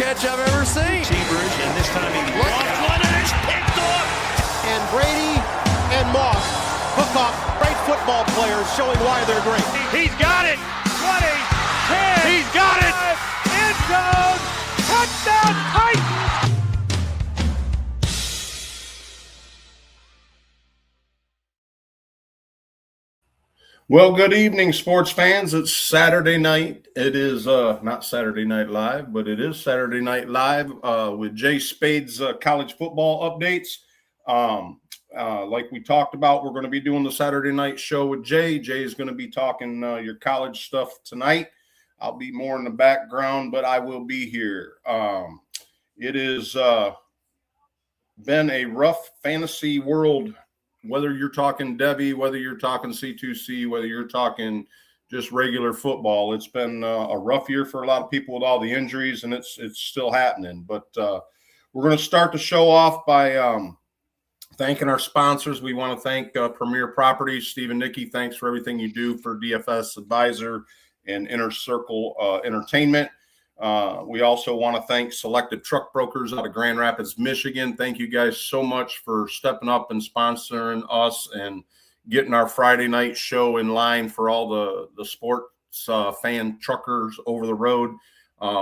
catch I've ever seen. Receivers, and this time he lost one and it's picked off. And Brady and Moss hook up great football players, showing why they're great. He's got it. 20, 10. He's got it. End zone. Touchdown Titans. Well, good evening, sports fans. It's Saturday night. It is not Saturday Night Live, but it is Saturday Night Live with Jay Spade's college football updates. Like we talked about, we're going to be doing the Saturday night show with Jay. Jay is going to be talking your college stuff tonight. I'll be more in the background, but I will be here. It has been a rough fantasy world. Whether you're talking Debbie, whether you're talking C2C, whether you're talking just regular football, it's been a rough year for a lot of people with all the injuries, and it's still happening. But we're going to start the show off by thanking our sponsors. We want to thank Premier Properties. Steve and Nikki, thanks for everything you do for DFS Advisor and Inner Circle Entertainment. We also want to thank Selected Truck Brokers out of Grand Rapids, Michigan. Thank you guys so much for stepping up and sponsoring us and getting our Friday night show in line for all the sports fan truckers over the road.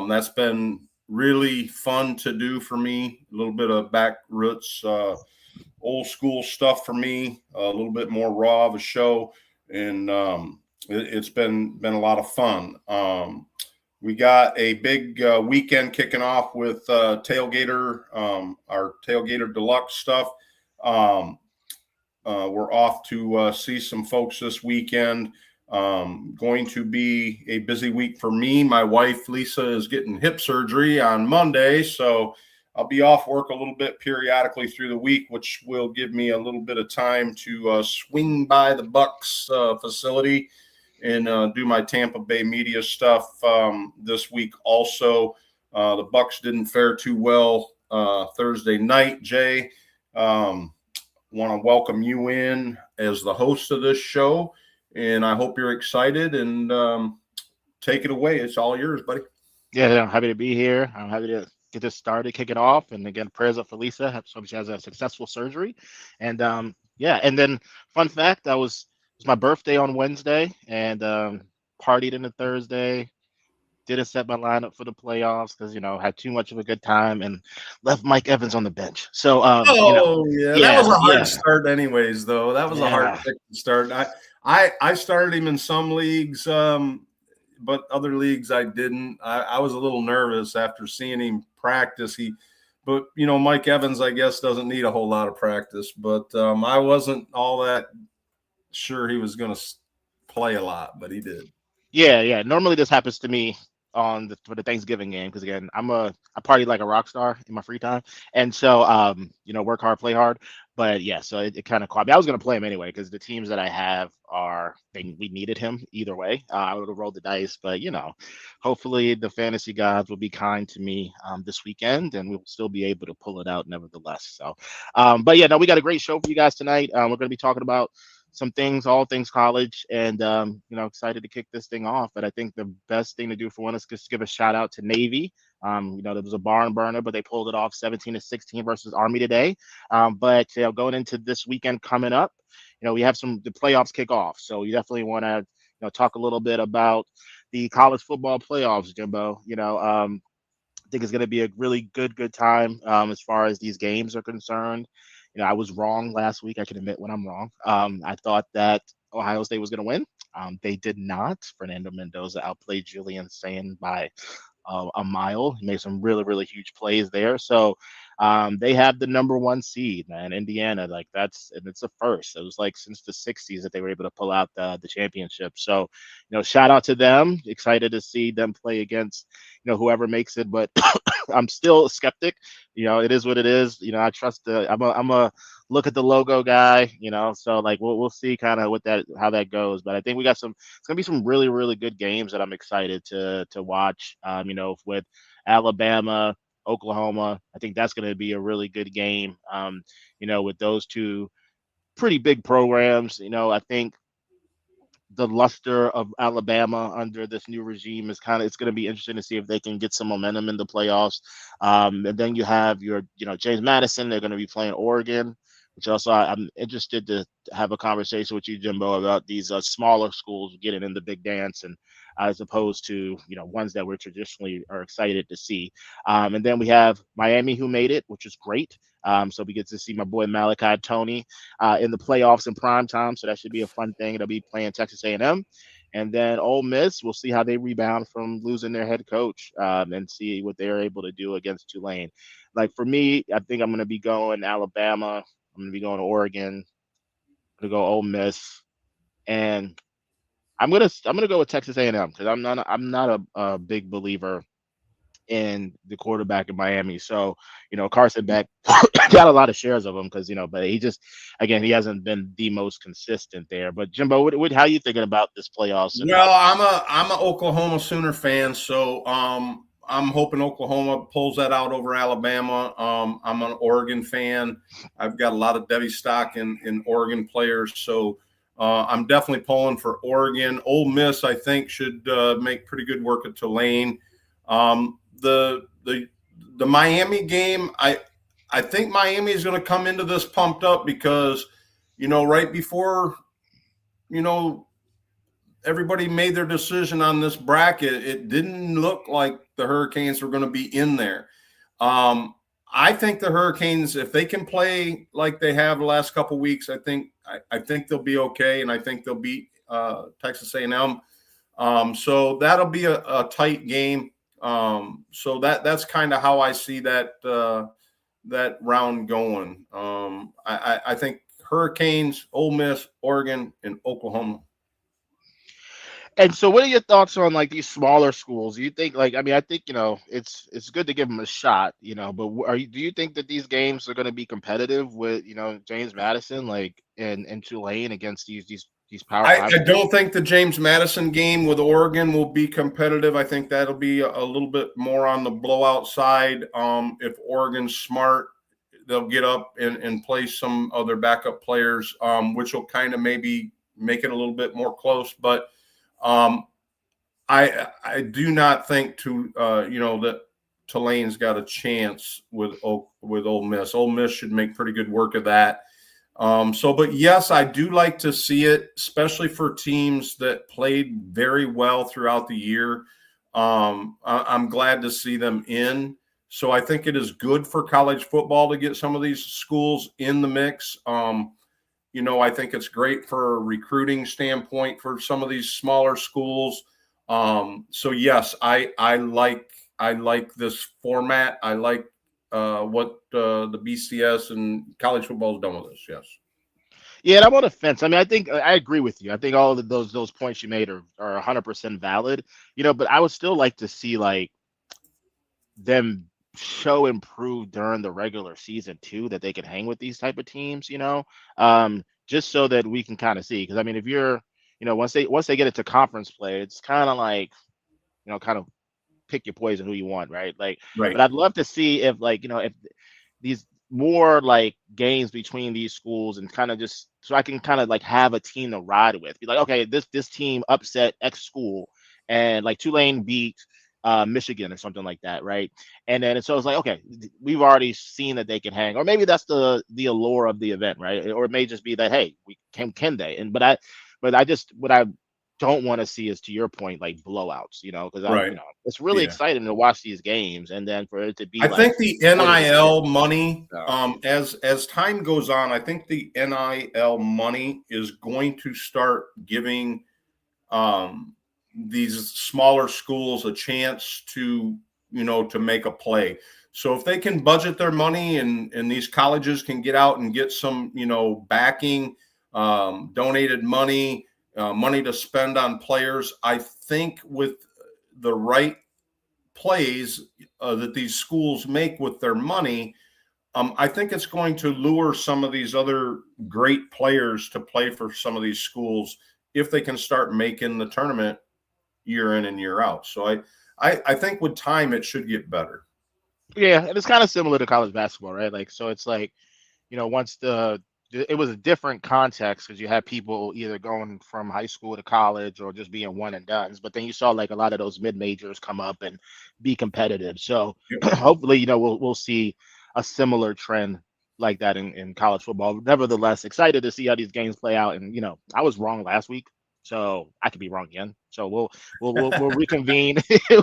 That's been really fun to do for me. A little bit of back roots, old school stuff for me, a little bit more raw of a show. And it's been a lot of fun. We got a big weekend kicking off with Tailgater, our Tailgater Deluxe stuff. We're off to see some folks this weekend. Going to be a busy week for me. My wife, Lisa, is getting hip surgery on Monday, so I'll be off work a little bit periodically through the week, which will give me a little bit of time to swing by the Bucks facility and do my Tampa Bay media stuff this week. Also, the Bucks didn't fare too well Thursday night. Jay, want to welcome you in as the host of this show, and I hope you're excited, and take it away. It's all yours, buddy. Yeah, I'm happy to be here. I'm happy to get this started, kick it off, and again, prayers up for Lisa. Hope she has a successful surgery. And and then fun fact, it was my birthday on Wednesday, and partied into Thursday. Didn't set my lineup for the playoffs because had too much of a good time and left Mike Evans on the bench. So that was a hard start, anyways. Though that was a hard pick to start. I started him in some leagues, but other leagues I didn't. I was a little nervous after seeing him practice. But Mike Evans, I guess, doesn't need a whole lot of practice. But I wasn't all that sure he was going to play a lot, but he did. Yeah. Normally this happens to me for the Thanksgiving game because again, I party like a rock star in my free time, and so work hard, play hard. But yeah, so it kind of caught me. I was going to play him anyway because the teams that I have we needed him either way. I would have rolled the dice, but hopefully the fantasy gods will be kind to me this weekend, and we'll still be able to pull it out nevertheless. So, but yeah, no, we got a great show for you guys tonight. We're going to be talking about all things college, and excited to kick this thing off. But I think the best thing to do for one is just give a shout out to Navy. There was a barn burner, but they pulled it off 17-16 versus Army today. But going into this weekend coming up, we have the playoffs kick off, so you definitely want to talk a little bit about the college football playoffs, Jimbo. I think it's going to be a really good time as far as these games are concerned. I was wrong last week. I can admit when I'm wrong. I thought that Ohio State was going to win. They did not. Fernando Mendoza outplayed Julian Sayin by a mile. He made some really huge plays there. So they have the number 1 seed, man. Indiana, it's a first. It was since the 60s that they were able to pull out the championship. So shout out to them. Excited to see them play against whoever makes it, but I'm still a skeptic. It is what it is. I trust I'm a look at the logo guy, so we'll see kind of how that goes. But I think it's gonna be some really good games that I'm excited to watch. With Alabama, Oklahoma, I think that's going to be a really good game. With those two pretty big programs, I think the luster of Alabama under this new regime is it's going to be interesting to see if they can get some momentum in the playoffs. And then you have James Madison. They're going to be playing Oregon, which also I'm interested to have a conversation with you, Jimbo, about these smaller schools getting in the big dance, and as opposed to ones that we're traditionally are excited to see. And then we have Miami, who made it, which is great. So we get to see my boy Malachi Tony in the playoffs in prime time. So that should be a fun thing. They'll be playing Texas A&M. And then Ole Miss, we'll see how they rebound from losing their head coach and see what they're able to do against Tulane. Like for me, I think I'm going to be going Alabama. I'm going to be going to Oregon. I'm going to go Ole Miss. And I'm gonna go with Texas A&M because I'm not a big believer in the quarterback in Miami. So Carson Beck got a lot of shares of him because but he just he hasn't been the most consistent there. But Jimbo, how are you thinking about this playoffs? Well, I'm a Oklahoma Sooner fan, so I'm hoping Oklahoma pulls that out over Alabama. I'm an Oregon fan. I've got a lot of Debbie stock in Oregon players, so I'm definitely pulling for Oregon. Ole Miss, I think, should make pretty good work at Tulane. The Miami game, I think Miami is going to come into this pumped up because, right before, everybody made their decision on this bracket, it didn't look like the Hurricanes were going to be in there. I think the Hurricanes, if they can play like they have the last couple of weeks, I think they'll be okay, and I think they'll beat Texas A&M. So that'll be a tight game. So that's kind of how I see that round going. I think Hurricanes, Ole Miss, Oregon, and Oklahoma. And so, what are your thoughts on like these smaller schools? Do you think I think it's good to give them a shot, but do you think that these games are going to be competitive with James Madison and Tulane against these power five? I don't think the James Madison game with Oregon will be competitive. I think that'll be a little bit more on the blowout side. If Oregon's smart, they'll get up and play some other backup players, which will kind of maybe make it a little bit more close, but. I do not think that Tulane's got a chance with Ole Miss. Ole Miss should make pretty good work of that. But yes, I do like to see it, especially for teams that played very well throughout the year. I'm glad to see them in. So I think it is good for college football to get some of these schools in the mix. I think it's great for a recruiting standpoint for some of these smaller schools. So yes, I like this format. I like what the BCS and college football has done with this. Yes. Yeah, and I'm on the fence. I think I agree with you. I think all of those points you made are 100% valid. But I would still like to see them show improve during the regular season too, that they can hang with these type of teams, just so that we can kind of see. Because if you're, once they get into conference play, it's kind of kind of pick your poison who you want, right? Right. But I'd love to see if if these more games between these schools and kind of just so I can kind of have a team to ride with. Be like, okay, this team upset X school, and Tulane beat Michigan or something like that, right? And then so it's okay, we've already seen that they can hang, or maybe that's the allure of the event, right? Or it may just be that, hey, we can they? And but I what I don't want to see is, to your point, blowouts, because it's really exciting to watch these games, and then for it to be. I think the NIL money, as time goes on, I think the NIL money is going to start giving these smaller schools a chance to make a play. So if they can budget their money and these colleges can get out and get some, backing, donated money, money to spend on players, I think with the right plays that these schools make with their money, I think it's going to lure some of these other great players to play for some of these schools if they can start making the tournament year in and year out. So I think with time it should get better. Yeah, and it's kind of similar to college basketball, right? So it's once the it was a different context because you had people either going from high school to college or just being one and dones. But then you saw like a lot of those mid majors come up and be competitive. So Yep. hopefully, we'll see a similar trend like that in college football. Nevertheless, excited to see how these games play out. And I was wrong last week, so I could be wrong again. So we'll reconvene.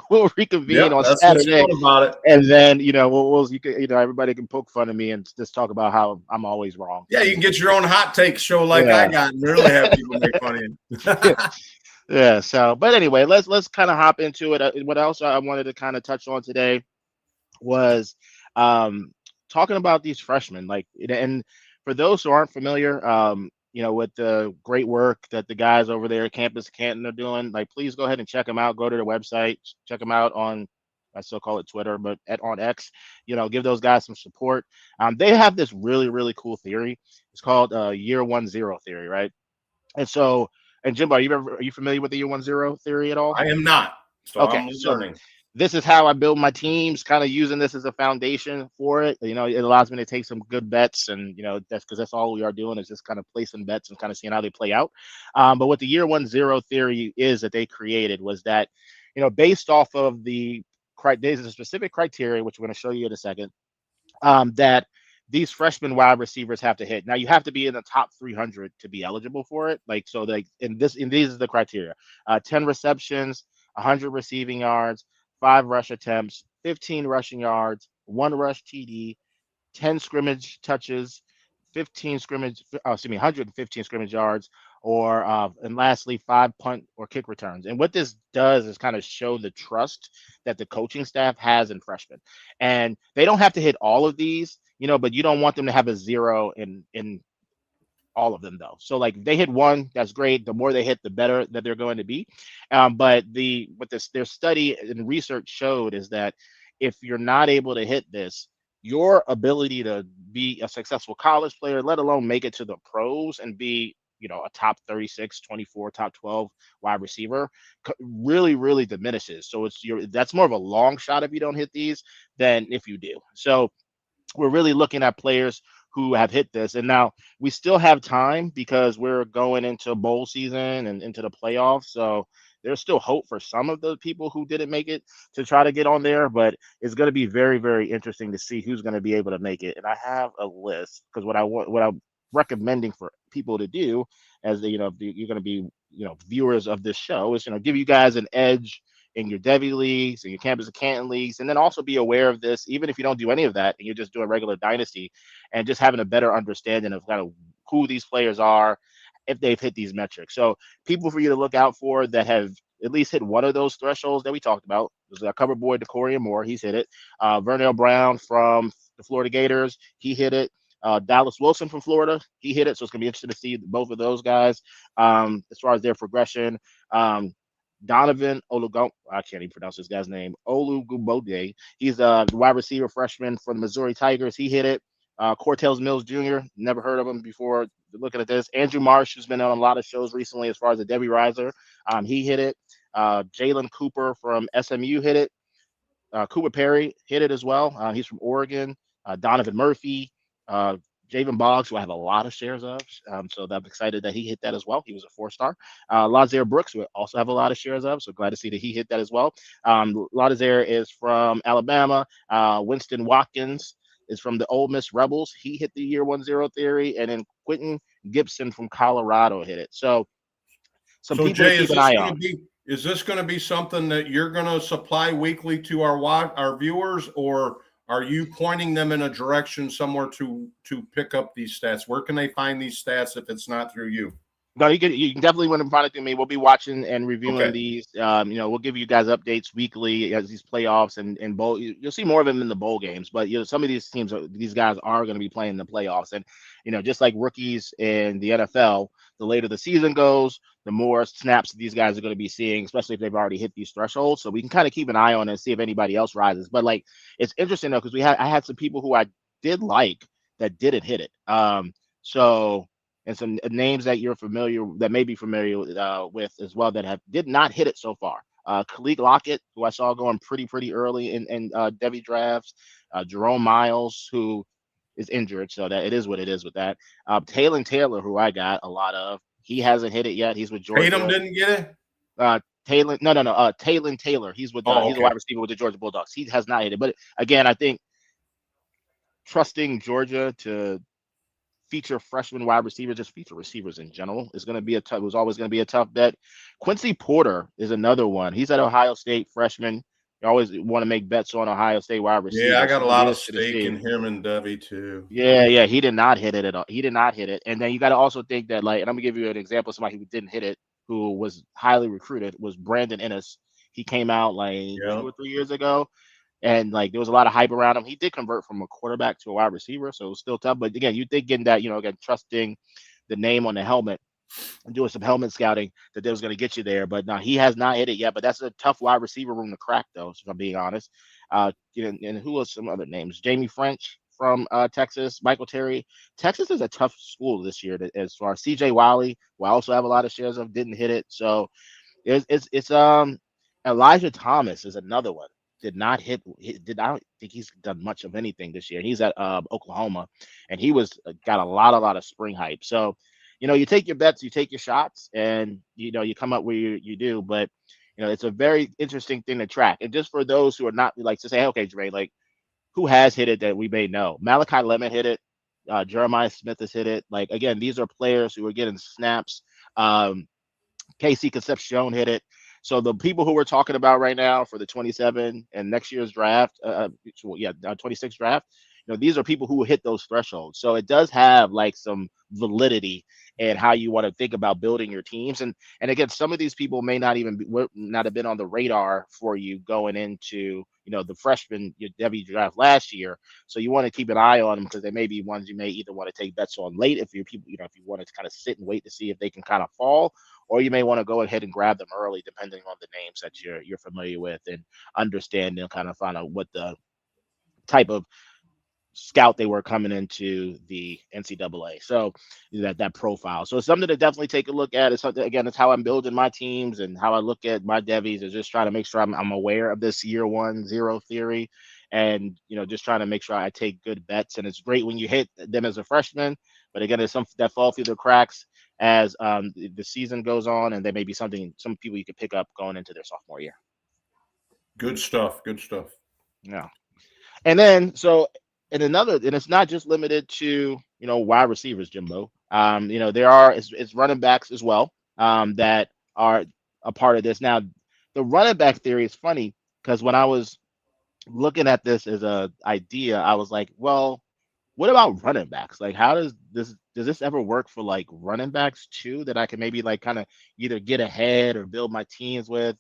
We'll reconvene Yep, on that's what's Saturday. fun about it. And then everybody can poke fun at me and just talk about how I'm always wrong. Yeah, you can get your own hot take show like I got and really have people make fun of you. Yeah. So, but anyway, let's kind of hop into it. What else I wanted to kind of touch on today was talking about these freshmen. Like, and for those who aren't familiar, with the great work that the guys over there at Campus Canton are doing, like, please go ahead and check them out. Go to their website, check them out on, I still call it Twitter, but on X, give those guys some support. They have this really, really cool theory. It's called year 1-0 theory, right? And so, and Jimbo, are you familiar with the year 1-0 theory at all? I am not, so Okay, I'm so learning. this is how I build my teams, kind of using this as a foundation for it. It allows me to take some good bets, and that's because that's all we are doing is just kind of placing bets and kind of seeing how they play out. But what the year 1-0 theory is that they created was that, based off of there's a specific criteria, which we're going to show you in a second, that these freshman wide receivers have to hit. Now you have to be in the top 300 to be eligible for it. Like, so like these are the criteria: 10 receptions, 100 receiving yards, 5 rush attempts, 15 rushing yards, 1 rush TD, 10 scrimmage touches, 115 scrimmage yards, or and lastly 5 punt or kick returns. And what this does is kind of show the trust that the coaching staff has in freshmen. And they don't have to hit all of these, but you don't want them to have a 0 in all of them though. So like if they hit 1, that's great. The more they hit, the better that they're going to be. But their study and research showed is that if you're not able to hit this, your ability to be a successful college player, let alone make it to the pros and be, a top 36, 24, top 12 wide receiver, really, really diminishes. So that's more of a long shot if you don't hit these than if you do. So we're really looking at players who have hit this. And now we still have time because we're going into bowl season and into the playoffs. So there's still hope for some of the people who didn't make it to try to get on there, but it's going to be very, very interesting to see who's going to be able to make it. And I have a list because what I'm recommending for people to do as you're going to be, viewers of this show is, give you guys an edge in your Devi leagues and your Campus and Canton leagues, and then also be aware of this, even if you don't do any of that and you're just doing regular dynasty, and just having a better understanding of kind of who these players are, if they've hit these metrics. So people for you to look out for that have at least hit one of those thresholds that we talked about. There's a cover boy, Decorian Moore, he's hit it. Vernell Brown from the Florida Gators, he hit it. Dallas Wilson from Florida, he hit it. So it's going to be interesting to see both of those guys as far as their progression. Donovan Olugo, I can't even pronounce this guy's name. Olugubode. He's a wide receiver freshman for the Missouri Tigers. He hit it. Cortez Mills Jr., never heard of him before. Looking at this, Andrew Marsh, who's been on a lot of shows recently as far as the Debbie Riser, he hit it. Jalen Cooper from SMU hit it. Cooper Perry hit it as well. He's from Oregon. Donovan Murphy, Javen Boggs, who I have a lot of shares of. So I'm excited that he hit that as well. He was a 4-star. Lazare Brooks, who I also have a lot of shares of. So glad to see that he hit that as well. Lazare is from Alabama. Winston Watkins is from the Ole Miss Rebels. He hit the year 1-0 theory. And then Quentin Gibson from Colorado hit it. So people Jay, to keep an eye on. Is this going to be something that you're going to supply weekly to our viewers, or are you pointing them in a direction somewhere to pick up these stats? Where can they find these stats if it's not through you? No, you can definitely want to find it through me. We'll be watching and reviewing these. We'll give you guys updates weekly as these playoffs and bowl. You'll see more of them in the bowl games, but some of these these guys are going to be playing in the playoffs. And just like rookies in the NFL, the later the season goes, the more snaps these guys are going to be seeing, especially if they've already hit these thresholds. So we can kind of keep an eye on it and see if anybody else rises. But like, it's interesting though, because I had some people who I did like that didn't hit it. And some names that you're familiar, that may be familiar with as well, that did not hit it so far. Khalid Lockett, who I saw going pretty early in Debbie drafts. Jerome Miles, who is injured, so that it is what it is with that. Taylor, who I got a lot of, he hasn't hit it yet. He's with Tatum Georgia. didn't get it. No. Taylor. He's with Oh, he's a okay. wide receiver with the Georgia Bulldogs. He has not hit it, but again, I think trusting Georgia to feature freshman wide receivers, just feature receivers in general, is going to be was always going to be a tough bet. Quincy Porter is another one. He's at Ohio State, freshman. You always want to make bets on Ohio State wide Yeah, I receivers. got a Somebody lot of is going to stake in see. him and Debbie too. Yeah, he did not hit it at all. He did not hit it. And then you got to also think that, like, and I'm gonna give you an example of somebody who didn't hit it, who was highly recruited, was Brandon Ennis. He came out like Yeah. 2 or 3 years ago, and like there was a lot of hype around him. He did convert from a quarterback to a wide receiver, so it was still tough. But again, you thinking that, again, trusting the name on the helmet and doing some helmet scouting, that they was going to get you there. But no, he has not hit it yet. But that's a tough wide receiver room to crack, though, if I'm being honest. And who was some other names? Jamie French from Texas, Michael Terry. Texas is a tough school this year as far as CJ Wiley, who I also have a lot of shares of, didn't hit it. So it's Elijah Thomas is another one. Did not hit. I don't think he's done much of anything this year. He's at Oklahoma, and he was got a lot of spring hype. So, you take your bets, you take your shots, and you come up where you do. But it's a very interesting thing to track. And just for those who are not, like, to say, hey, okay, Jermaine, like, who has hit it that we may know? Malachi Lemon hit it. Jeremiah Smith has hit it. Like, again, these are players who are getting snaps. Casey Concepcion hit it. So the people who we're talking about right now for the 27 and next year's draft, 26 draft, these are people who hit those thresholds. So it does have like some validity in how you want to think about building your teams. And again, some of these people may not even not have been on the radar for you going into the freshman Debbie draft last year. So you want to keep an eye on them because they may be ones you may either want to take bets on late if you're people, if you want to kind of sit and wait to see if they can kind of fall, or you may want to go ahead and grab them early, depending on the names that you're familiar with and understand and kind of find out what the type of scout they were coming into the NCAA. So that profile. So it's something to definitely take a look at. It's something, again, it's how I'm building my teams and how I look at my devies, is just trying to make sure I'm aware of this year 1 0 theory, and just trying to make sure I take good bets. And it's great when you hit them as a freshman, but again, there's some that fall through the cracks as the season goes on, and there may be some people you could pick up going into their sophomore year. Good stuff. Good stuff. Yeah. And then and it's not just limited to wide receivers, Jimbo. It's running backs as well that are a part of this. Now, the running back theory is funny because when I was looking at this as a idea, I was like, well, what about running backs? Like, how does this ever work for like running backs too, that I can maybe like kind of either get ahead or build my teams with,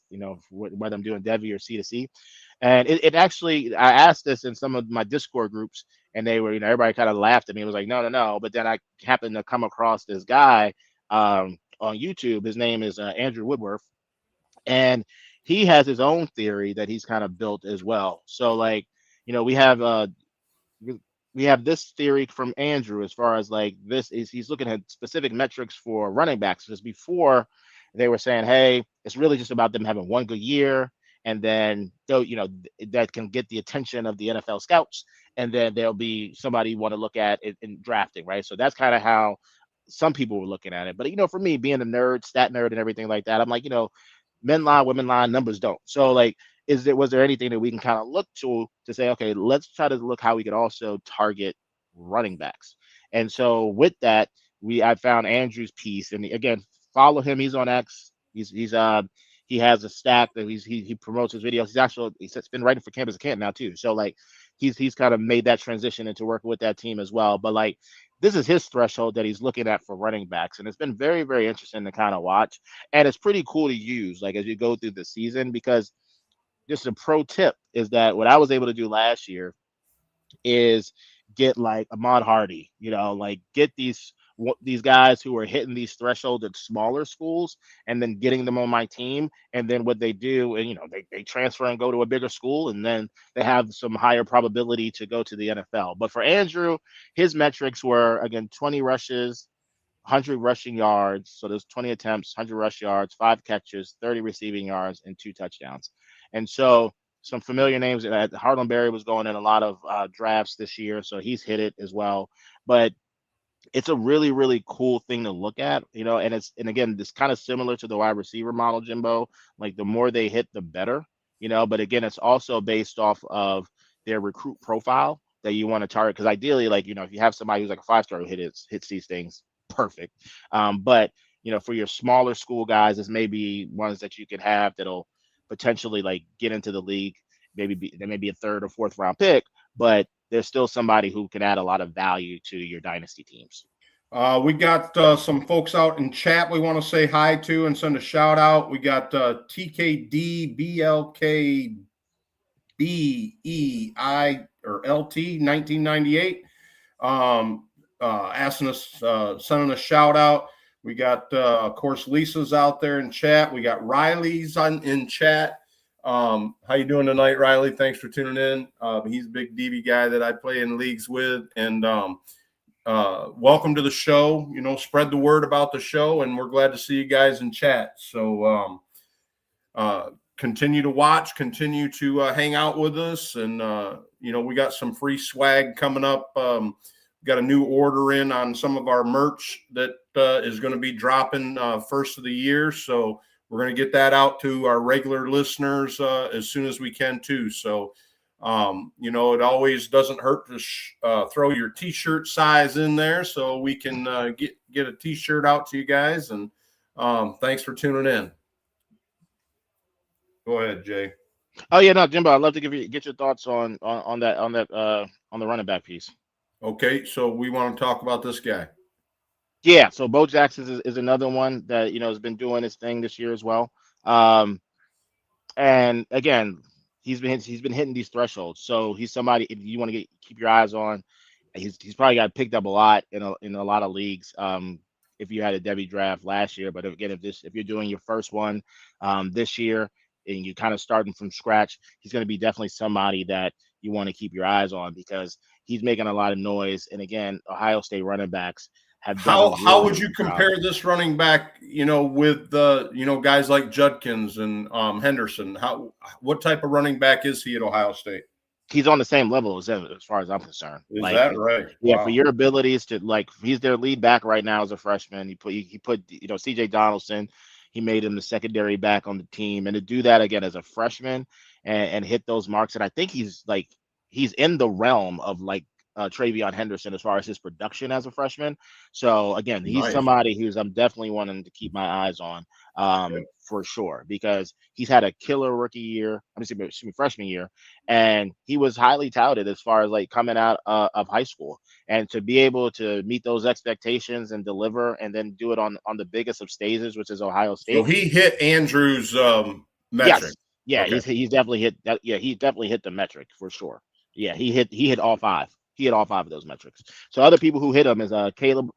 whether I'm doing Devi or C2C. And it actually, I asked this in some of my Discord groups, and they were, everybody kind of laughed at me. It was like, no. But then I happened to come across this guy on YouTube. His name is Andrew Woodworth, and he has his own theory that he's kind of built as well. So like, we have this theory from Andrew as far as like he's looking at specific metrics for running backs, because before they were saying, hey, it's really just about them having one good year, and then that can get the attention of the NFL scouts, and then there'll be somebody you want to look at in drafting, right? So that's kind of how some people were looking at it. But for me, being a nerd, stat nerd, and everything like that, I'm like, men lie, women lie, numbers don't. So like, was there anything that we can kind of look to say, okay, let's try to look how we could also target running backs? And so with that, I found Andrew's piece, and again, follow him. He's on X. He has a stack that he promotes his videos. He's been writing for Campus Camp now too. So like, he's kind of made that transition into working with that team as well. But like, this is his threshold that he's looking at for running backs, and it's been very, very interesting to kind of watch, and it's pretty cool to use like as you go through the season, because just a pro tip is that what I was able to do last year is get like Ahmad Hardy, like get these guys who are hitting these thresholds at smaller schools, and then getting them on my team. And then what they do, and they transfer and go to a bigger school, and then they have some higher probability to go to the NFL. But for Andrew, his metrics were, again, 20 rushes, 100 rushing yards. So there's 20 attempts, 100 rush yards, 5 catches, 30 receiving yards, and 2 touchdowns. And so some familiar names. Harlan Berry was going in a lot of drafts this year, so he's hit it as well. But it's a really, really cool thing to look at, and again, it's kind of similar to the wide receiver model, Jimbo. Like the more they hit, the better, but again, it's also based off of their recruit profile that you want to target. Because ideally, like, if you have somebody who's like a 5-star who hits these things, perfect. But for your smaller school guys, this may be ones that you could have that'll potentially like get into the league. There may be a 3rd or 4th round pick, but there's still somebody who can add a lot of value to your dynasty teams. We got some folks out in chat we want to say hi to and send a shout out. We got TKDBLKBEI or LT 1998 asking us, sending a shout out. We got, of course, Lisa's out there in chat. We got Riley's in chat. How you doing tonight, Riley? Thanks for tuning in. He's a big DB guy that I play in leagues with, and welcome to the show. Spread the word about the show, and we're glad to see you guys in chat. So continue to watch, continue to hang out with us, and we got some free swag coming up. Got a new order in on some of our merch that is going to be dropping first of the year, so we're going to get that out to our regular listeners as soon as we can too. So it always doesn't hurt to throw your t-shirt size in there so we can get a t-shirt out to you guys. And thanks for tuning in. Go ahead, Jay. Oh yeah, no, Jimbo, I'd love to get your thoughts on the running back piece. Okay, so we want to talk about this guy. Yeah, so Bo Jackson is another one that has been doing his thing this year as well. And again, he's been hitting these thresholds. So he's somebody, if you want to keep your eyes on, he's probably got picked up a lot in a lot of leagues. If you had a Debbie draft last year, but again, if you're doing your first one this year and you're kind of starting from scratch, he's going to be definitely somebody that you want to keep your eyes on because he's making a lot of noise. And again, Ohio State running backs have done how would you compare this running back, with guys like Judkins and Henderson? What type of running back is he at Ohio State? He's on the same level as them, as far as I'm concerned. Is that right? Yeah, wow. For your abilities to he's their lead back right now as a freshman. He put C.J. Donaldson. He made him the secondary back on the team, and to do that again as a freshman and hit those marks, and I think he's in the realm of Travion Henderson as far as his production as a freshman. So again, he's somebody I'm definitely wanting to keep my eyes on for sure, because he's had a killer rookie year. Freshman year, and he was highly touted as far as coming out of high school, and to be able to meet those expectations and deliver, and then do it on the biggest of stages, which is Ohio State. So he hit Andrew's metric. Yes. Yeah, okay. He's definitely hit that. Yeah, he definitely hit the metric for sure. Yeah, he hit all 5. He hit all 5 of those metrics. So other people who hit him is Caleb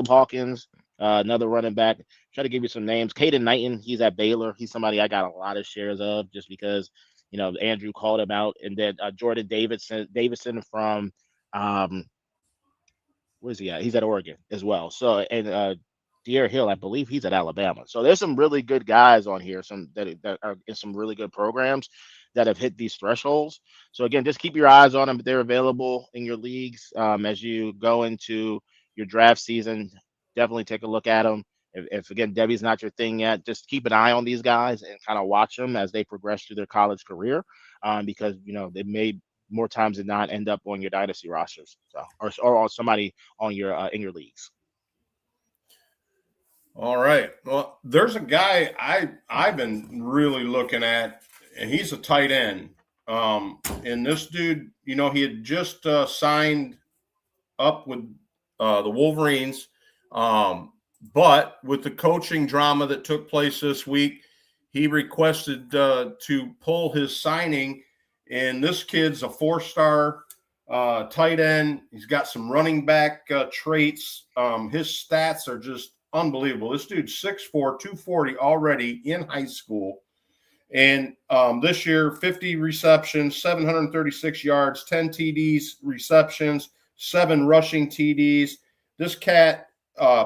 Hawkins, another running back. Try to give you some names. Caden Knighton, he's at Baylor. He's somebody I got a lot of shares of just because Andrew called him out. And then Jordan Davidson from where's he at? He's at Oregon as well. So and De'Aaron Hill, I believe he's at Alabama. So there's some really good guys on here, that are in some really good programs that have hit these thresholds. So again, just keep your eyes on them. They're available in your leagues as you go into your draft season. Definitely take a look at them. If again, Debbie's not your thing yet, just keep an eye on these guys and kind of watch them as they progress through their college career, because they may more times than not end up on your dynasty rosters, or on somebody on your in your leagues. All right. Well, there's a guy I've been really looking at, and he's a tight end. And this dude, he had just signed up with the Wolverines. But with the coaching drama that took place this week, he requested to pull his signing. And this kid's a 4-star tight end. He's got some running back traits. His stats are just unbelievable. This dude's 6'4", 240 already in high school. And this year, 50 receptions, 736 yards, 10 TDs receptions, 7 rushing TDs. This cat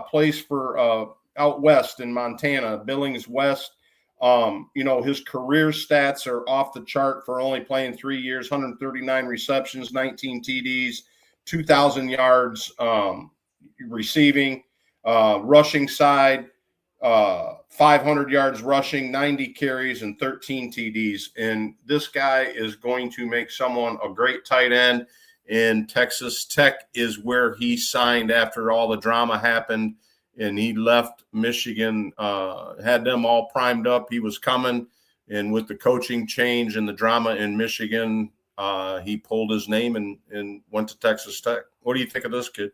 plays for out west in Montana, Billings West. His career stats are off the chart for only playing 3 years, 139 receptions, 19 TDs, 2,000 yards receiving, rushing side, 500 yards rushing, 90 carries, and 13 TDs. And this guy is going to make someone a great tight end. And Texas Tech is where he signed after all the drama happened. And he left Michigan, had them all primed up. He was coming. And with the coaching change and the drama in Michigan, he pulled his name and went to Texas Tech. What do you think of this kid?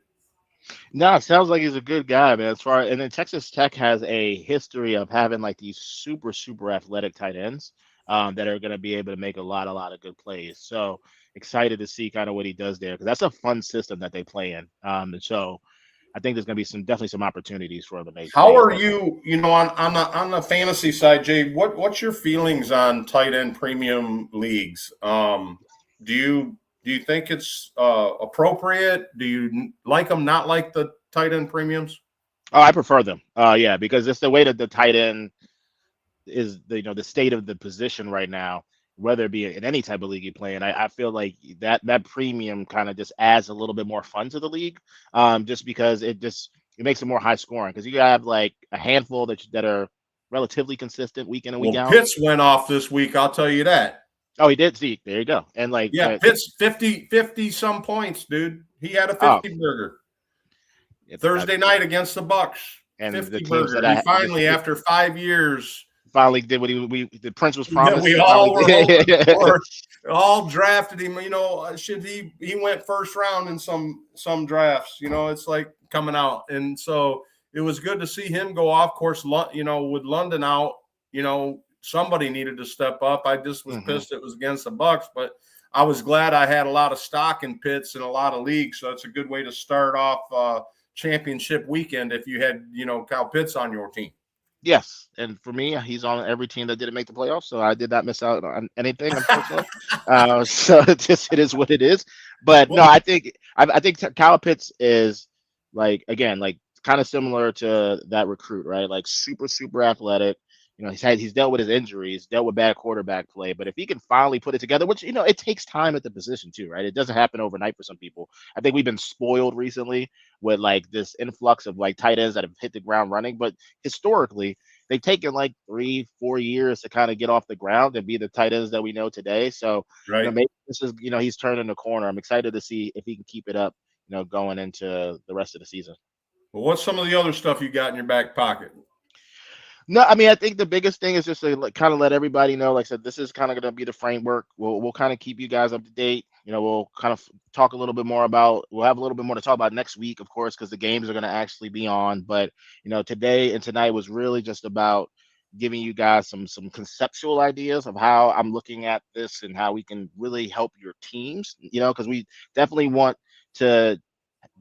No, it sounds like he's a good guy, man. And then Texas Tech has a history of having like these super, super athletic tight ends that are going to be able to make a lot of good plays. So excited to see kind of what he does there, because that's a fun system that they play in. And so I think there's going to be definitely some opportunities for him to make. How are you, on the fantasy side, Jay? What's your feelings on tight end premium leagues? Do you think it's appropriate? Do you like them? Not like the tight end premiums? Oh, I prefer them. Yeah, because it's the way that the tight end is the state of the position right now, whether it be in any type of league you play in. I feel like that premium kind of just adds a little bit more fun to the league, just because it makes it more high scoring, because you have like a handful that are relatively consistent week in and week out. Pitts went off this week, I'll tell you that. Oh, he did. See, there you go. And like, Pitts 50 some points, dude. He had a 50 burger Thursday night against the Bucks. And 50 burger. He finally, after 5 years, did what the Prince was promised. We all all drafted him. He went first round in some drafts. It's like coming out, and so it was good to see him go off. Of course, with London out, somebody needed to step up. I just was pissed it was against the Bucks, but I was glad I had a lot of stock in Pitts in a lot of leagues. So it's a good way to start off championship weekend if you had, Kyle Pitts on your team. Yes, and for me, he's on every team that didn't make the playoffs, so I did not miss out on anything, unfortunately. So it is what it is. But no, I think Kyle Pitts is like kind of similar to that recruit, right? Like super, super athletic. He's dealt with his injuries, dealt with bad quarterback play, but if he can finally put it together, which, it takes time at the position too, right? It doesn't happen overnight for some people. I think we've been spoiled recently with like this influx of like tight ends that have hit the ground running, but historically they've taken like 3-4 years to kind of get off the ground and be the tight ends that we know today. So right. Maybe this is, he's turning the corner. I'm excited to see if he can keep it up, going into the rest of the season. Well, what's some of the other stuff you got in your back pocket? No, I mean, I think the biggest thing is just to kind of let everybody know, like I said, this is kind of going to be the framework. We'll kind of keep you guys up to date. We'll kind of talk a little bit more we'll have a little bit more to talk about next week, of course, because the games are going to actually be on. But, today and tonight was really just about giving you guys some conceptual ideas of how I'm looking at this and how we can really help your teams, because we definitely want to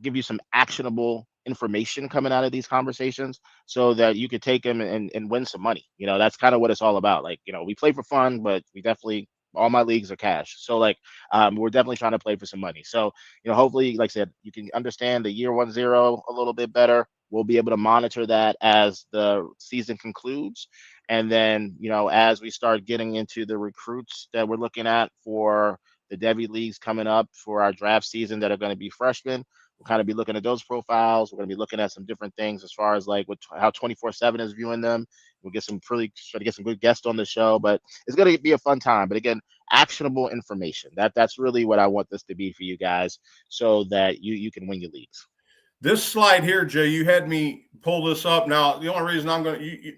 give you some actionable information coming out of these conversations so that you could take them and win some money. That's kind of what it's all about. Like, we play for fun, but we definitely, all my leagues are cash. So we're definitely trying to play for some money. So, hopefully, like I said, you can understand the year 1-0 a little bit better. We'll be able to monitor that as the season concludes. And then, as we start getting into the recruits that we're looking at for the Devy leagues coming up for our draft season that are going to be freshmen, we'll kind of be looking at those profiles. We're going to be looking at some different things as far as like how 24/7 is viewing them. We'll try to get some good guests on the show, but it's going to be a fun time. But again, actionable information. That's really what I want this to be for you guys, so that you can win your leagues. This slide here, Jay, you had me pull this up. Now, the only reason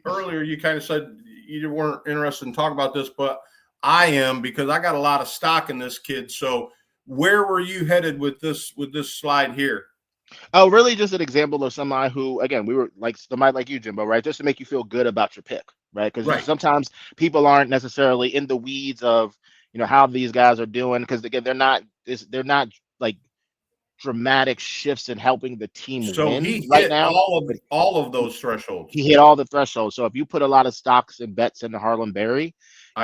earlier you kind of said you weren't interested in talking about this, but I am, because I got a lot of stock in this kid. So where were you headed with this slide here? Oh, really just an example of somebody who, again, we were like somebody like you, Jimbo, right? Just to make you feel good about your pick, right? Because sometimes people aren't necessarily in the weeds of, how these guys are doing. Because again, they're not like dramatic shifts in helping the team win he right hit now. All of those thresholds. He hit all the thresholds. So if you put a lot of stocks and bets into Harlem Berry,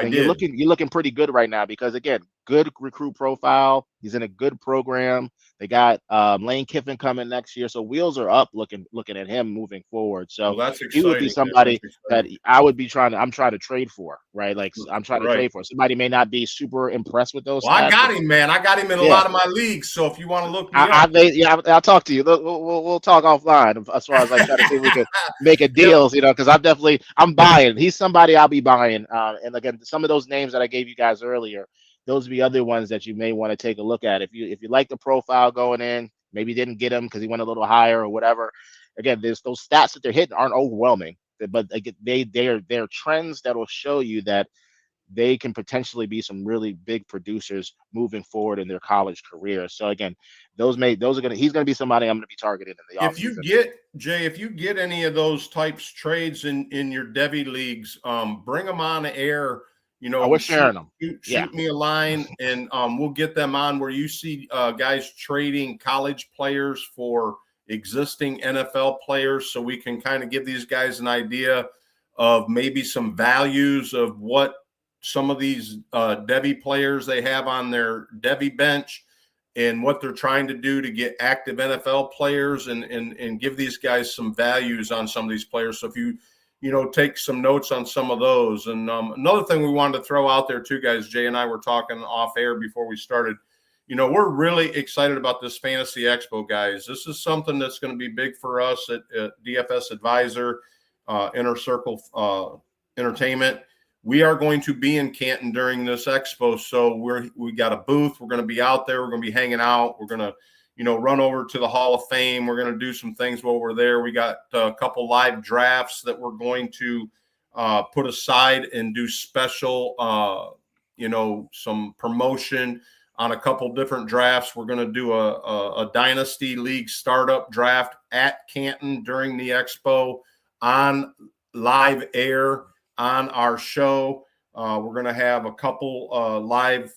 you're looking pretty good right now, because again, good recruit profile. He's in a good program. They got Lane Kiffin coming next year, so wheels are up looking at him moving forward. So Well, that's he would be exciting. somebody That's that exciting. I would be I'm trying to trade for, right? Like I'm trying to Right. trade for. Somebody may not be super impressed with those Well, I stats. got him, man. I got him in a Yeah. lot of my leagues. So if you want to look me up, I'll talk to you. We'll talk offline as far as like trying to see if we could make a deal, because I'm buying. He's somebody I'll be buying. And again, some of those names that I gave you guys earlier, those would be other ones that you may want to take a look at. If you like the profile going in, maybe didn't get him because he went a little higher or whatever. Again, there's those stats that they're hitting aren't overwhelming, but they're trends that will show you that they can potentially be some really big producers moving forward in their college career. So again, he's gonna be somebody I'm gonna be targeting in the offseason. If you get any of those types trades in your Devi leagues, bring them on the air. We're sharing them. Shoot me a line, and we'll get them on where you see guys trading college players for existing NFL players, so we can kind of give these guys an idea of maybe some values of what some of these Devi players they have on their Devi bench and what they're trying to do to get active NFL players and give these guys some values on some of these players. So if you take some notes on some of those. And another thing we wanted to throw out there too, guys, Jay and I were talking off air before we started, we're really excited about this Fantasy Expo, guys. This is something that's going to be big for us at DFS Advisor, Inner Circle Entertainment. We are going to be in Canton during this expo. So we got a booth. We're going to be out there. We're going to be hanging out. We're going to, run over to the Hall of Fame. We're going to do some things while we're there. We got a couple live drafts that we're going to put aside and do special, some promotion on a couple different drafts. We're going to do a Dynasty League startup draft at Canton during the expo on live air on our show. We're going to have a couple live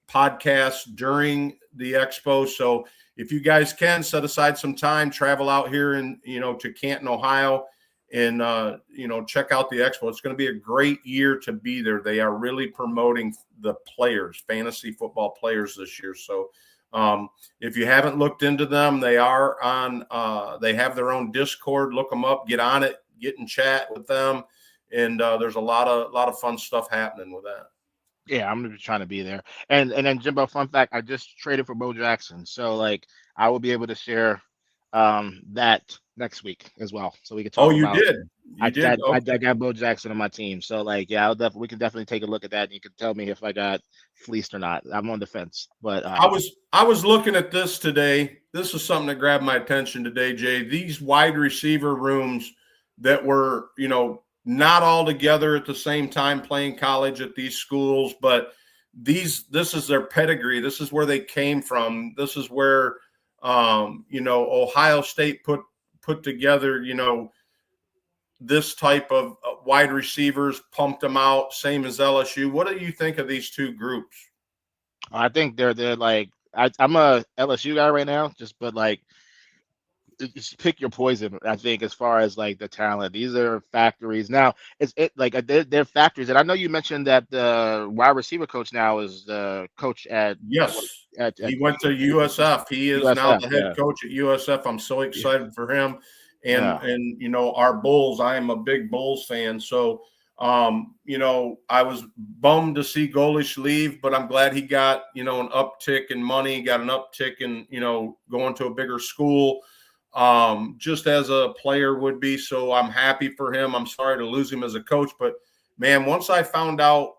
podcasts during the expo. So if you guys can set aside some time, travel out here to Canton, Ohio, and check out the expo. It's going to be a great year to be there. They are really promoting the players, fantasy football players this year. So if you haven't looked into them, they are on. They have their own Discord. Look them up. Get on it. Get in chat with them. And there's a lot of fun stuff happening with that. Yeah, I'm gonna be trying to be there. And then Jimbo, fun fact, I just traded for Bo Jackson. So like I will be able to share that next week as well. So we can talk about did. I got Bo Jackson on my team. So like we can definitely take a look at that and you can tell me if I got fleeced or not. I'm on the fence. But I was looking at this today. This is something that grabbed my attention today, Jay. These wide receiver rooms that were, not all together at the same time playing college at these schools, but this is their pedigree. This is where they came from. This is where, Ohio State put together, this type of wide receivers, pumped them out, same as LSU. What do you think of these two groups? I think they're like, I'm a LSU guy right now, but like, just pick your poison. I think as far as like the talent, these are factories. Now they're factories, and I know you mentioned that the wide receiver coach now is the coach at he went to USF. He is USF, now the head coach at USF. I'm so excited for him, and our Bulls. I am a big Bulls fan, so I was bummed to see Golish leave, but I'm glad he got an uptick in money, got an uptick in going to a bigger school. Just as a player would be. So I'm happy for him. I'm sorry to lose him as a coach, but man, once I found out,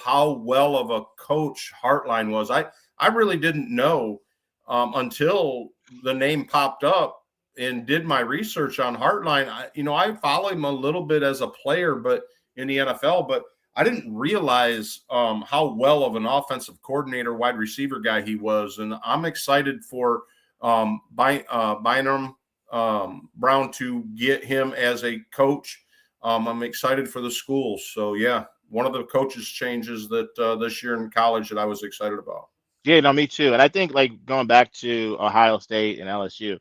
how well of a coach Hartline was, I really didn't know until the name popped up and did my research on Hartline. I follow him a little bit as a player, but in the NFL, but I didn't realize how well of an offensive coordinator, wide receiver guy he was. And I'm excited for Bynum Brown to get him as a coach. I'm excited for the schools. So yeah, one of the coaches changes that this year in college that I was excited about. Yeah, no, me too. And I think like going back to Ohio State and LSU,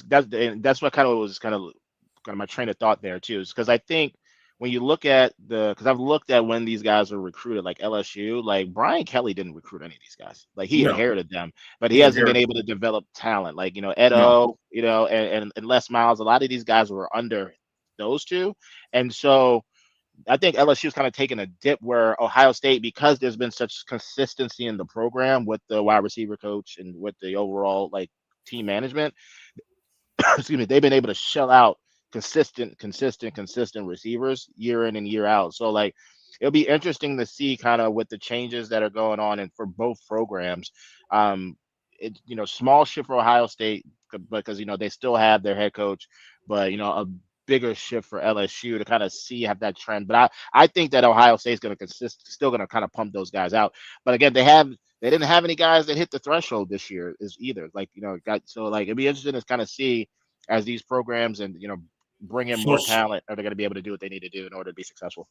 that's what kind of was kind of my train of thought there too, is because I think when you look at because I've looked at when these guys were recruited, like LSU, like Brian Kelly didn't recruit any of these guys. Like he No, inherited them, but he he hasn't been inherited. able to develop talent. Like, No. Edo, and Les Miles. A lot of these guys were under those two, and so I think LSU's kind of taken a dip where Ohio State, because there's been such consistency in the program with the wide receiver coach and with the overall like team management, excuse me, they've been able to shell out consistent receivers year in and year out. So like it'll be interesting to see kind of with the changes that are going on and for both programs. It small shift for Ohio State because they still have their head coach, but a bigger shift for LSU to kind of see have that trend. But I think that Ohio State's going to still going to kind of pump those guys out. But again, they didn't have any guys that hit the threshold this year is either. Like, so like it'd be interesting to kind of see as these programs and bring in So, more talent, are they going to be able to do what they need to do in order to be successful?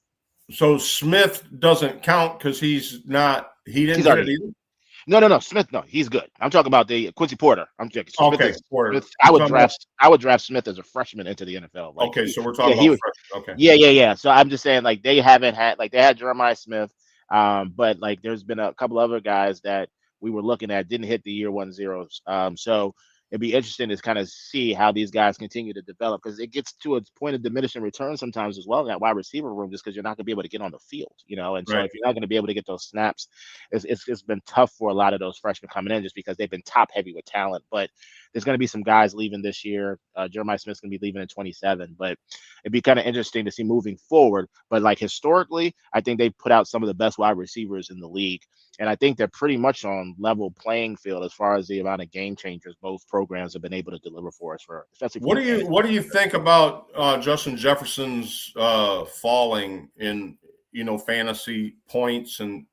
so Smith doesn't count because he didn't He's hit already- it either. No, Smith. No, he's good. I'm talking about the Quincy Porter. I'm joking. Okay, Porter. I would draft Smith as a freshman into the NFL. Like, Okay, so we're talking about freshman. Okay. Yeah. So I'm just saying, like, they haven't had, like, they had Jeremiah Smith, but like there's been a couple other guys that we were looking at didn't hit the year 1 zeros. So it'd be interesting to kind of see how these guys continue to develop, because it gets to a point of diminishing return sometimes as well in that wide receiver room, just because you're not going to be able to get on the field, and so Right. if you're not going to be able to get those snaps, it's been tough for a lot of those freshmen coming in just because they've been top heavy with talent. But there's going to be some guys leaving this year. Jeremiah Smith's going to be leaving in 27, but it'd be kind of interesting to see moving forward. But like historically, I think they put out some of the best wide receivers in the league. And I think they're pretty much on level playing field as far as the amount of game changers both programs have been able to deliver for us. Especially What do you think about Justin Jefferson's falling in fantasy points? And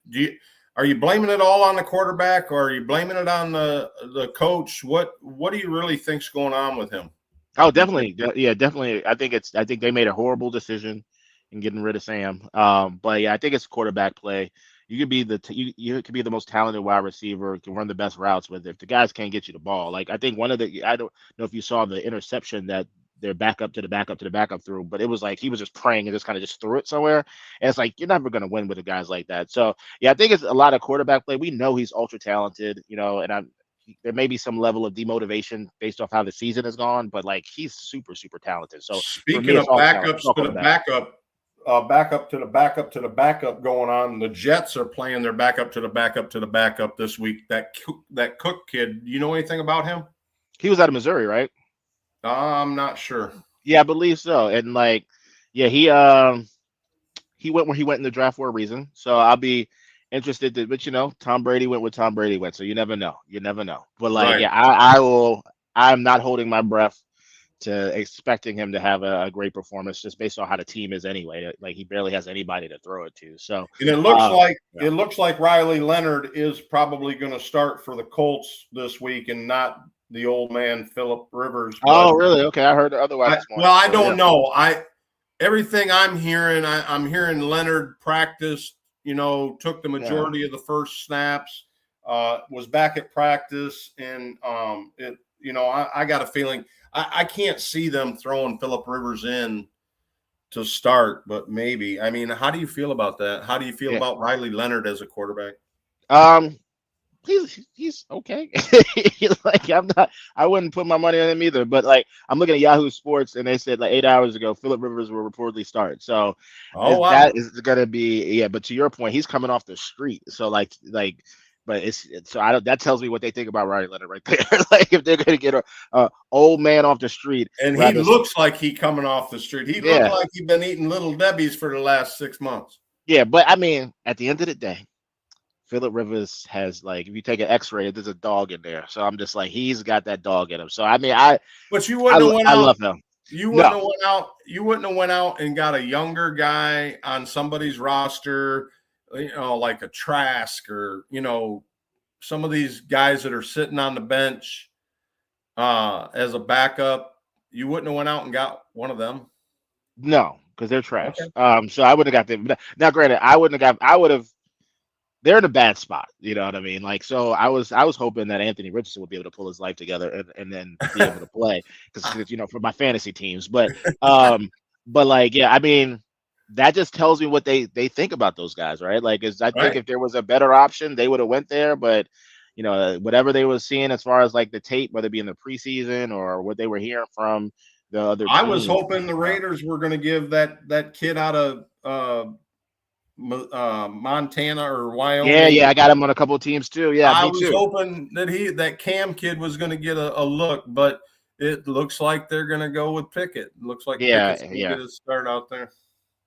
are you blaming it all on the quarterback, or are you blaming it on the coach? What do you really think's going on with him? Oh, definitely, yeah, definitely. I think they made a horrible decision in getting rid of Sam. But yeah, I think it's quarterback play. You could be you could be the most talented wide receiver, can run the best routes, but if the guys can't get you the ball, like I think I don't know if you saw the interception that their backup to the backup threw, but it was like he was just praying and just kind of just threw it somewhere. And it's like you're never going to win with the guys like that. So yeah, I think it's a lot of quarterback play. We know he's ultra talented, and there may be some level of demotivation based off how the season has gone, but like he's super, super talented. So speaking of backups to the backup. Backup to the backup to the backup going on. The Jets are playing their backup to the backup to the backup this week. That Cook kid, you know anything about him? He was out of Missouri, right? I'm not sure. Yeah, I believe so. And like, yeah, he went where he went in the draft for a reason. So I'll be interested but Tom Brady went where Tom Brady went. So you never know. But like, right. Yeah, I'm not holding my breath to expecting him to have a great performance just based on how the team is anyway. Like he barely has anybody to throw it to. So and it looks like Riley Leonard is probably going to start for the Colts this week and not the old man Phillip Rivers. Oh, really? Okay, I heard otherwise. I don't know. Everything I'm hearing, I'm hearing Leonard practiced. Took the majority of the first snaps. Was back at practice, and I got a feeling. I can't see them throwing Phillip Rivers in to start, but maybe. I mean, how do you feel about that? How do you feel about Riley Leonard as a quarterback? He's okay. Like I wouldn't put my money on him either. But like I'm looking at Yahoo Sports and they said like 8 hours ago, Phillip Rivers will reportedly start. So that is gonna be but to your point, he's coming off the street. So but that tells me what they think about Riley Leonard right there. Like if they're gonna get a old man off the street, and he looks like he coming off the street. He looked like he'd been eating Little Debbie's for the last 6 months. Yeah, but I mean, at the end of the day, Phillip Rivers has if you take an X-ray, there's a dog in there. So I'm just like, he's got that dog in him. So I mean, but you wouldn't have went out. I love him. You wouldn't have went out. You wouldn't have went out and got a younger guy on somebody's roster. Like a Trask or, some of these guys that are sitting on the bench as a backup. You wouldn't have went out and got one of them. No, because they're trash. Okay. So I wouldn't have got them. Now, granted, I would have. They're in a bad spot. You know what I mean? Like, so I was hoping that Anthony Richardson would be able to pull his life together and then be able to play because for my fantasy teams. But like, yeah, I mean, that just tells me what they think about those guys, right? Like, I think Right. if there was a better option, they would have went there. But whatever they were seeing as far as like the tape, whether it be in the preseason or what they were hearing from the other I was teams, hoping the Raiders were going to give that kid out of Montana or yeah, Wyoming. yeah, I got him on a couple of teams too. Yeah, I me was too. hoping that Cam kid was going to get a look, but it looks like they're going to go with Pickett. It looks like Pickett's Yeah, going to yeah. get his start out there.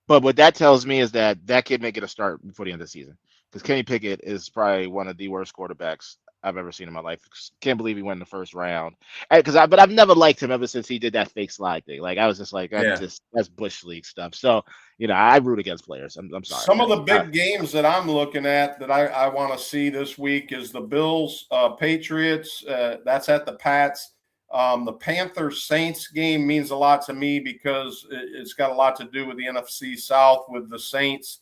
But what that tells me is that kid may get a start before the end of the season, because Kenny Pickett is probably one of the worst quarterbacks I've ever seen in my life. Can't believe he went in the first round. But I've never liked him ever since he did that fake slide thing. Like, I was just like, Yeah. that's bush league stuff. So I root against players. I'm sorry. Some of man. the big games that I'm looking at that I want to see this week is the Bills Patriots. That's at the Pats. The Panthers Saints game means a lot to me because it's got a lot to do with the NFC South with the Saints,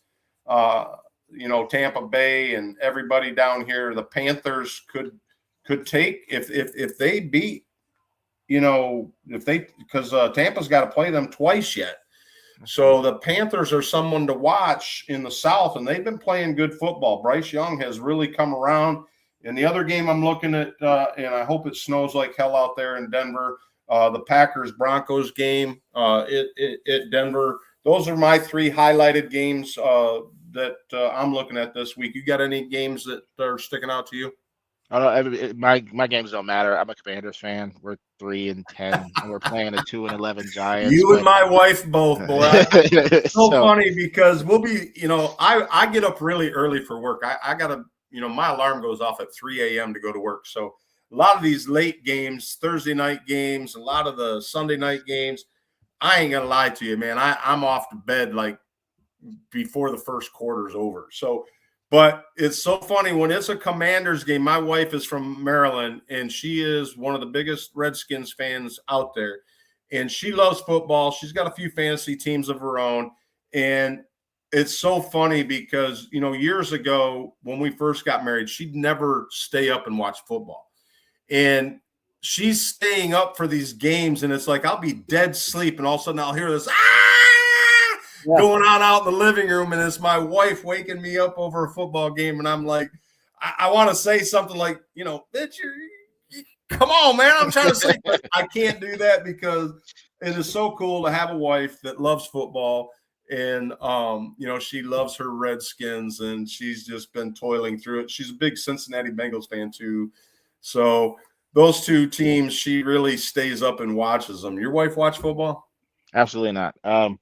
Tampa Bay and everybody down here. The Panthers could take if they beat, because Tampa's got to play them twice yet. So the Panthers are someone to watch in the South, and they've been playing good football. Bryce Young has really come around. And the other game I'm looking at, and I hope it snows like hell out there in Denver, the Packers-Broncos game at Denver. Those are my three highlighted games that I'm looking at this week. You got any games that are sticking out to you? I don't know. My games don't matter. I'm a Commanders fan. We're 3-10, and we're playing a 2-11 Giants. You and my wife both, boy. It's so funny because we'll be, I get up really early for work. I got to, my alarm goes off at 3 a.m. to go to work. So a lot of these late games, Thursday night games, a lot of the Sunday night games, I ain't going to lie to you, man. I'm off to bed like before the first quarter's over. So, but it's so funny when it's a Commanders game. My wife is from Maryland, and she is one of the biggest Redskins fans out there. And she loves football. She's got a few fantasy teams of her own. And it's so funny because, years ago when we first got married, she'd never stay up and watch football. And she's staying up for these games, and it's like I'll be dead sleep, and all of a sudden I'll hear this going on out in the living room, and it's my wife waking me up over a football game, and I'm like, I want to say something like, bitch, come on, man, I'm trying to sleep, but I can't do that because it is so cool to have a wife that loves football, and she loves her Redskins, and she's just been toiling through it. She's a big Cincinnati Bengals fan too, so those two teams, she really stays up and watches them. Your wife watch football? Absolutely not.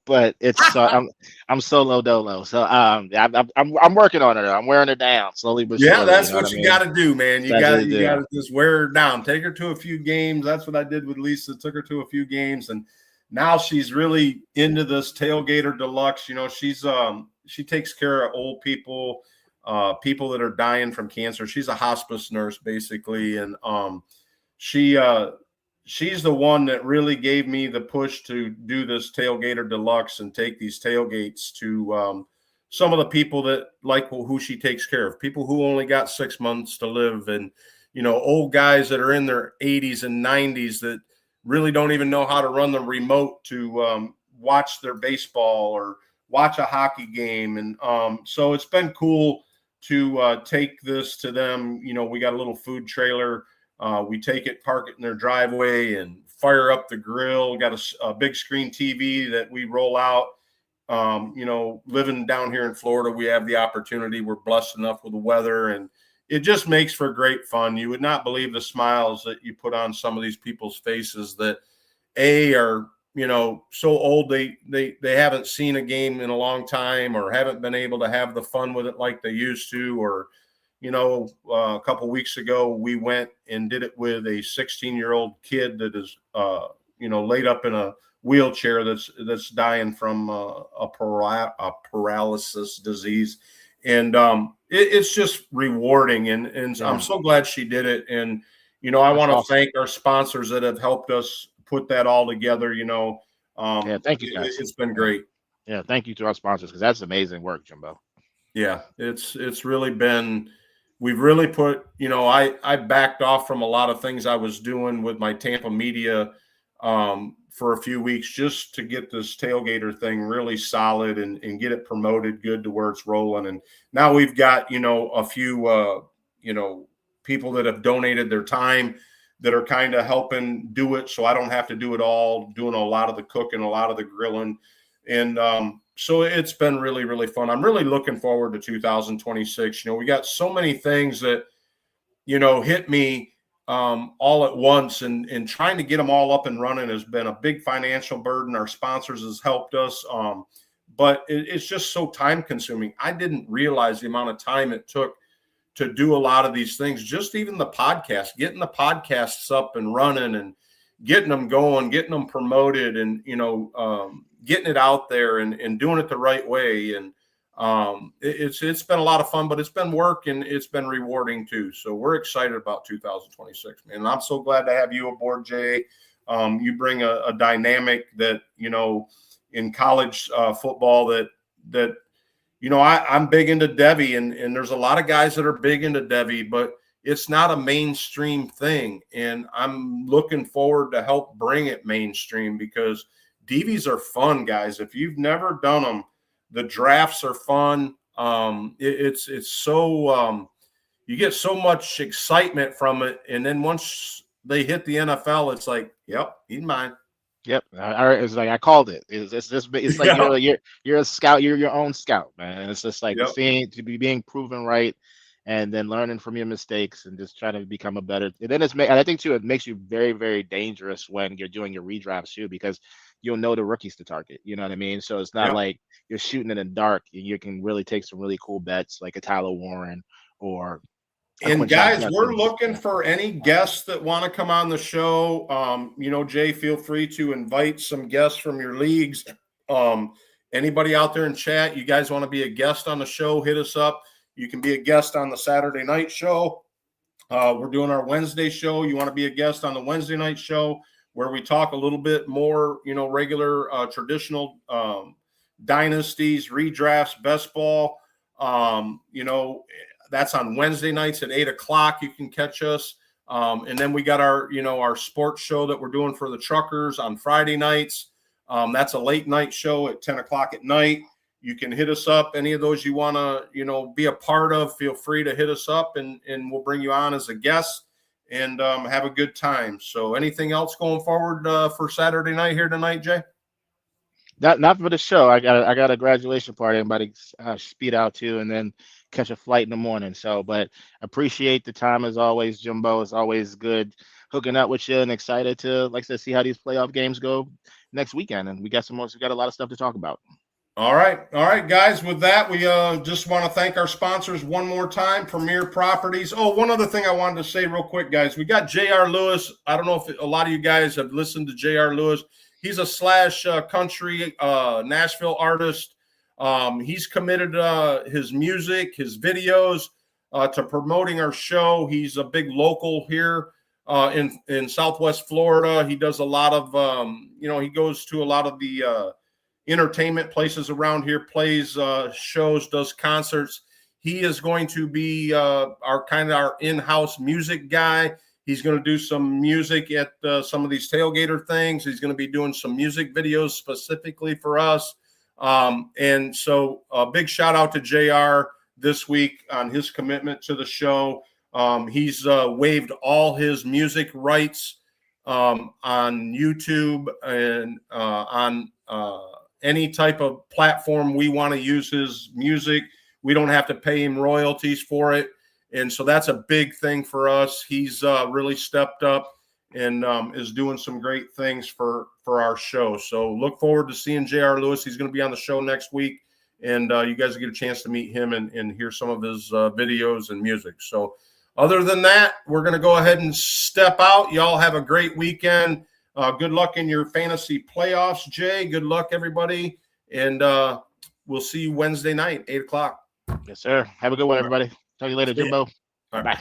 But it's I'm solo dolo. So I'm working on it. I'm wearing her down slowly but surely. Yeah, that's what you got to do, man. You got to just wear her down. Take her to a few games. That's what I did with Lisa. Took her to a few games, and now she's really into this Tailgater Deluxe. She takes care of old people, people that are dying from cancer. She's a hospice nurse basically, and she's the one that really gave me the push to do this Tailgater Deluxe and take these tailgates to some of the people that like who she takes care of, people who only got 6 months to live, and old guys that are in their 80s and 90s that really don't even know how to run the remote to watch their baseball or watch a hockey game. And so it's been cool to take this to them. We got a little food trailer. We take it, park it in their driveway, and fire up the grill. Got a big screen TV that we roll out. Living down here in Florida, we have the opportunity. We're blessed enough with the weather, and it just makes for great fun. You would not believe the smiles that you put on some of these people's faces that are, so old they haven't seen a game in a long time or haven't been able to have the fun with it like they used to, or a couple weeks ago, we went and did it with a 16-year-old kid that is, laid up in a wheelchair that's dying from a paralysis disease. And it's just rewarding. And I'm so glad she did it. And, I want to thank our sponsors that have helped us put that all together. Thank you, guys. It's been great. Yeah, thank you to our sponsors, because that's amazing work, Jimbo. Yeah, it's really been. We've really put, I backed off from a lot of things I was doing with my Tampa media for a few weeks just to get this tailgater thing really solid and get it promoted good to where it's rolling. And now we've got, a few, people that have donated their time that are kind of helping do it. So I don't have to do it all, doing a lot of the cooking, a lot of the grilling. And so it's been really, really fun. I'm really looking forward to 2026. We got so many things that, hit me all at once, and trying to get them all up and running has been a big financial burden. Our sponsors has helped us. But it's just so time consuming. I didn't realize the amount of time it took to do a lot of these things. Just even the podcast, getting the podcasts up and running and getting them going, getting them promoted, and, getting it out there and doing it the right way. And it's been a lot of fun, but it's been work and it's been rewarding too. So we're excited about 2026, man. And I'm so glad to have you aboard, Jay. You bring a dynamic that, in college football that I'm big into Devy, and there's a lot of guys that are big into Devy, but it's not a mainstream thing. And I'm looking forward to help bring it mainstream, because DVs are fun, guys. If you've never done them, the drafts are fun. It's so you get so much excitement from it, and then once they hit the NFL, it's like, yep, he's mine. Yep, it's like I called it. It's like you're a scout. You're your own scout, man. It's just like being proven right, and then learning from your mistakes and just trying to become a better. And then and I think too, it makes you very, very dangerous when you're doing your redrafts too, because you'll know the rookies to target. You know what I mean? So it's not like you're shooting in the dark. You can really take some really cool bets like a Tyler Warren or. And guys, we're looking for any guests that want to come on the show. Jay, feel free to invite some guests from your leagues. Anybody out there in chat, you guys want to be a guest on the show, hit us up. You can be a guest on the Saturday night show. We're doing our Wednesday show. You want to be a guest on the Wednesday night show, where we talk a little bit more, regular traditional dynasties, redrafts, best ball. That's on Wednesday nights at 8:00. You can catch us. And then we got our sports show that we're doing for the truckers on Friday nights. That's a late night show at 10:00 at night. You can hit us up. Any of those you want to, be a part of, feel free to hit us up, and we'll bring you on as a guest and have a good time. So anything else going forward for Saturday night here tonight, Jay? Not for the show. I got a graduation party. Everybody speed out to, and then catch a flight in the morning. So, but appreciate the time as always, Jimbo. It's always good hooking up with you, and excited to, like I said, see how these playoff games go next weekend. And we got some more. So we got a lot of stuff to talk about. All right, guys. With that, we just want to thank our sponsors one more time, Premier Properties. Oh, one other thing I wanted to say real quick, guys. We got J.R. Lewis. I don't know if a lot of you guys have listened to J.R. Lewis. He's a slash country Nashville artist. He's committed his music, his videos to promoting our show. He's a big local here in Southwest Florida. He does a lot of, he goes to a lot of the entertainment places around here, plays shows, does concerts. He is going to be our in-house music guy. He's going to do some music at some of these tailgater things. He's going to be doing some music videos specifically for us. And so a big shout out to JR this week on his commitment to the show. He's waived all his music rights on YouTube and on any type of platform we want to use his music. We don't have to pay him royalties for it. And so that's a big thing for us. He's really stepped up and is doing some great things for our show. So look forward to seeing J.R. Lewis. He's going to be on the show next week, and you guys will get a chance to meet him and hear some of his videos and music. So other than that, we're going to go ahead and step out. Y'all have a great weekend. Good luck in your fantasy playoffs, Jay. Good luck, everybody. And we'll see you Wednesday night, 8:00. Yes, sir. Have a good one, everybody. Talk to you later, Jimbo. Bye.